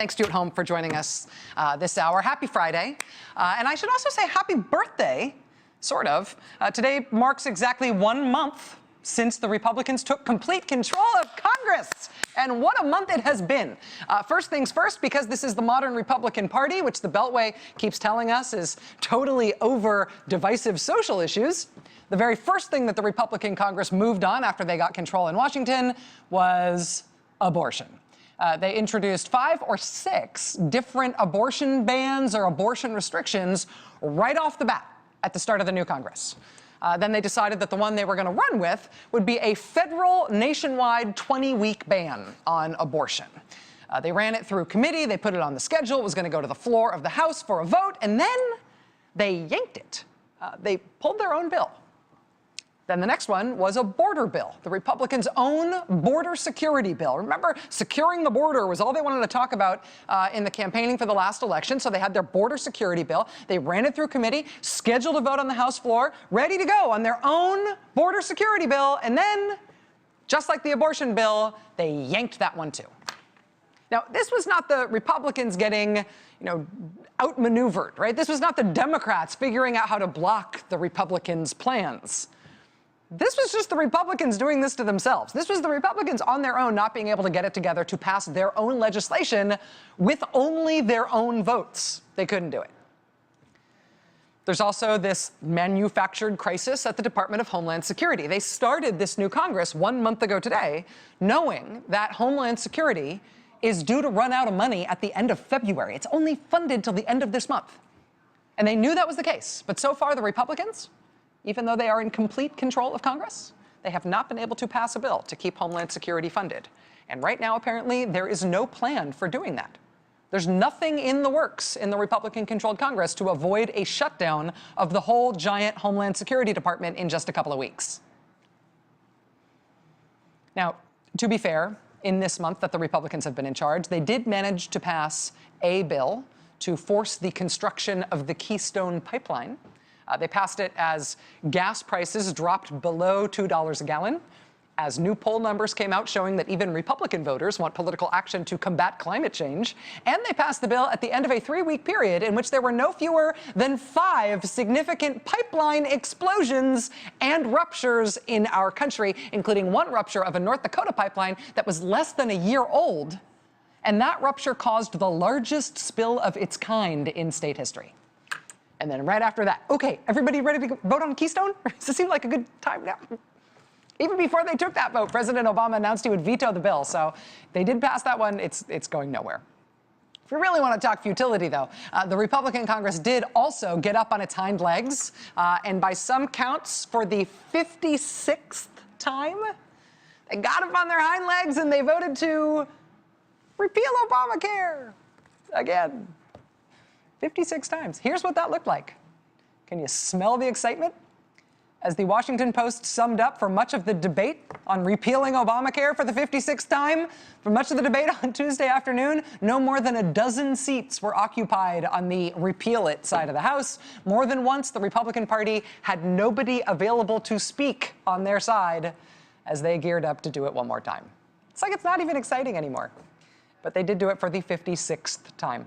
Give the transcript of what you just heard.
Thanks to you at home for joining us this hour. Happy Friday. And I should also say happy birthday, sort of. Today marks exactly 1 month since the Republicans took complete control of Congress. And what a month it has been. First things first, because this is the modern Republican Party, which the Beltway keeps telling us is totally over divisive social issues. The very first thing that the Republican Congress moved on after they got control in Washington was abortion. They introduced 5 or 6 different abortion bans or abortion restrictions right off the bat at the start of the new Congress. Then they decided that the one they were going to run with would be a federal nationwide 20-week ban on abortion. They ran it through committee. They put it on the schedule. It was going to go to the floor of the House for a vote. And then they yanked it. They pulled their own bill. Then the next one was a border bill, the Republicans' own border security bill. Remember, securing the border was all they wanted to talk about in the campaigning for the last election, so they had their border security bill. They ran it through committee, scheduled a vote on the House floor, ready to go on their own border security bill, and then, just like the abortion bill, they yanked that one too. Now, this was not the Republicans getting, outmaneuvered, right? This was not the Democrats figuring out how to block the Republicans' plans. This was just the Republicans doing this to themselves. This was the Republicans on their own not being able to get it together to pass their own legislation with only their own votes. They couldn't do it. There's also this manufactured crisis at the Department of Homeland Security. They started this new Congress 1 month ago today, knowing that Homeland Security is due to run out of money at the end of February. It's only funded till the end of this month. And they knew that was the case. But so far, the Republicans, even though they are in complete control of Congress, they have not been able to pass a bill to keep Homeland Security funded. And right now, apparently, there is no plan for doing that. There's nothing in the works in the Republican-controlled Congress to avoid a shutdown of the whole giant Homeland Security Department in just a couple of weeks. Now, to be fair, in this month that the Republicans have been in charge, they did manage to pass a bill to force the construction of the Keystone Pipeline. They passed it as gas prices dropped below $2 a gallon, as new poll numbers came out showing that even Republican voters want political action to combat climate change. And they passed the bill at the end of a 3-week period in which there were no fewer than 5 significant pipeline explosions and ruptures in our country, including one rupture of a North Dakota pipeline that was less than a year old. And that rupture caused the largest spill of its kind in state history. And then right after that, okay, everybody ready to vote on Keystone? Does it seem like a good time now? Even before they took that vote, President Obama announced he would veto the bill. So they did pass that one. It's going nowhere. If we really want to talk futility, though, the Republican Congress did also get up on its hind legs. And by some counts, for the 56th time, they got up on their hind legs and they voted to repeal Obamacare again. 56 times. Here's what that looked like. Can you smell the excitement? As the Washington Post summed up, for much of the debate on repealing Obamacare for the 56th time, for much of the debate on Tuesday afternoon, no more than a dozen seats were occupied on the repeal it side of the House. More than once, the Republican Party had nobody available to speak on their side as they geared up to do it one more time. It's like it's not even exciting anymore. But they did do it for the 56th time.